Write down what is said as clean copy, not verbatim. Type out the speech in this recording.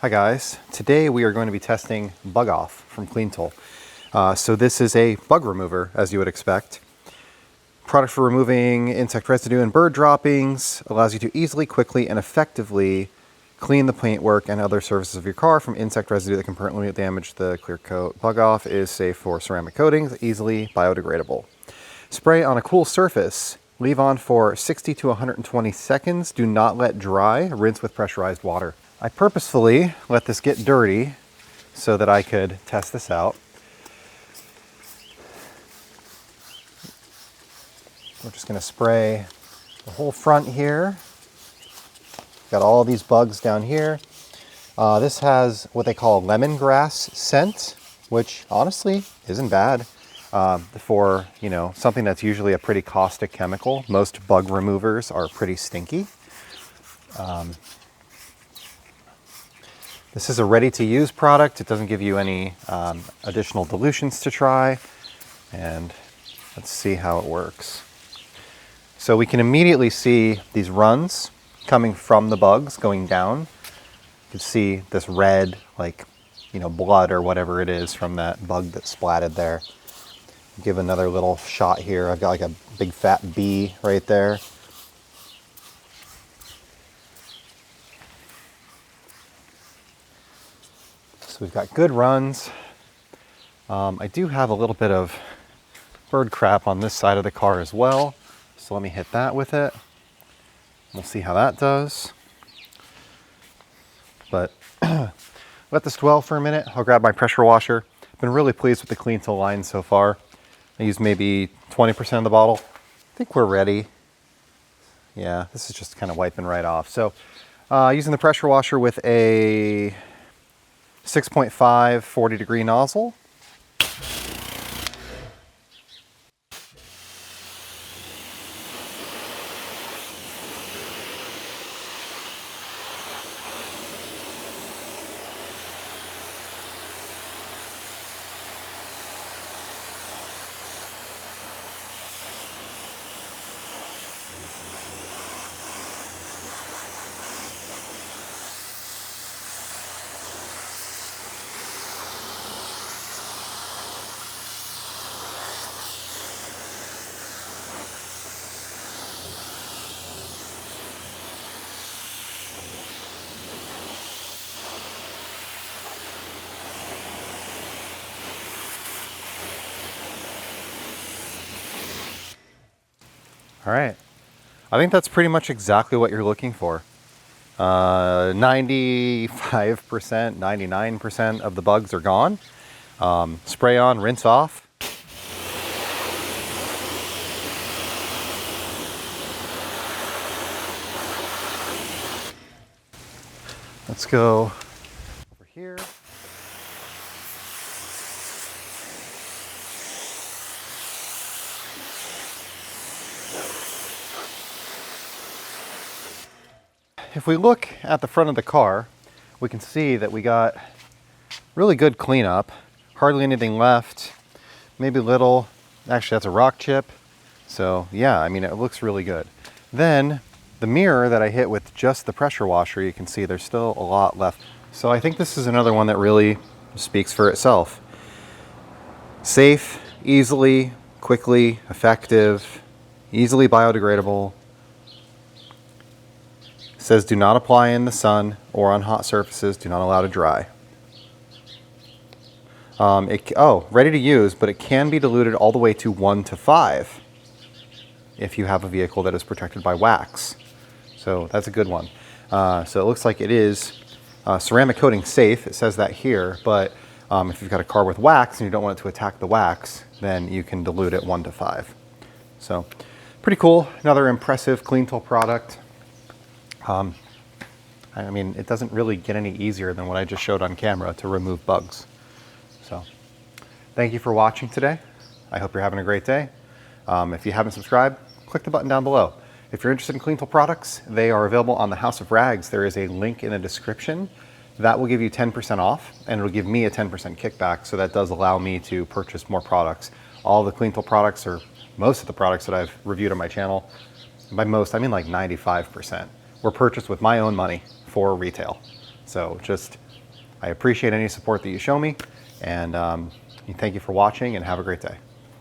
Hi guys, today we are going to be testing Bug Off from Cleantle. So this is a bug remover, as you would expect. Product for removing insect residue and bird droppings, allows you to easily, quickly, and effectively clean the paintwork and other surfaces of your car from insect residue that can permanently damage the clear coat. Bug Off is safe for ceramic coatings, easily biodegradable. Spray on a cool surface. Leave on for 60 to 120 seconds. Do not let dry. Rinse with pressurized water. I purposefully let this get dirty so that I could test this out. We're just going to spray the whole front here. Got all these bugs down here. This has what they call lemongrass scent, which honestly isn't bad for, you know, something that's usually a pretty caustic chemical. Most bug removers are pretty stinky. This is a ready-to-use product. It doesn't give you any additional dilutions to try. And let's see how it works. So we can immediately see these runs coming from the bugs going down. You can see this red, like, you know, blood or whatever it is from that bug that splatted there. Give another little shot here. I've got like a big fat bee right there. So we've got good runs. I do have a little bit of bird crap on this side of the car as well. So let me hit that with it. We'll see how that does. But let this dwell for a minute. I'll grab my pressure washer. I've been really pleased with the Cleantle line so far. I used maybe 20% of the bottle. I think we're ready. Yeah, this is just kind of wiping right off. So using the pressure washer with a 6.5 40-degree nozzle. All right, I think that's pretty much exactly what you're looking for. 95%, 99% of the bugs are gone. Spray on, rinse off. Let's go over here. If we look at the front of the car, we can see that we got really good cleanup. Hardly anything left, maybe little. Actually, that's a rock chip. So yeah, I mean, it looks really good. Then the mirror that I hit with just the pressure washer, you can see there's still a lot left. So I think this is another one that really speaks for itself. Safe, easily, quickly, effective, easily biodegradable. Says do not apply in the sun or on hot surfaces, do not allow to dry. Ready to use, but it can be diluted all the way to 1 to 5 if you have a vehicle that is protected by wax. So that's a good one. So it looks like it is ceramic coating safe. It says that here, but if you've got a car with wax and you don't want it to attack the wax, then you can dilute it 1 to 5. So pretty cool. Another impressive Cleantle product. I mean, it doesn't really get any easier than what I just showed on camera to remove bugs. So thank you for watching today. I hope you're having a great day. If you haven't subscribed, click the button down below. If you're interested in Cleantle products, they are available on the House of Rags. There is a link in the description. That will give you 10% off, and it'll give me a 10% kickback, so that does allow me to purchase more products. All the Cleantle products, or most of the products that I've reviewed on my channel, by most, I mean like 95%, were purchased with my own money for retail. So just I appreciate any support that you show me, and thank you for watching, and have a great day.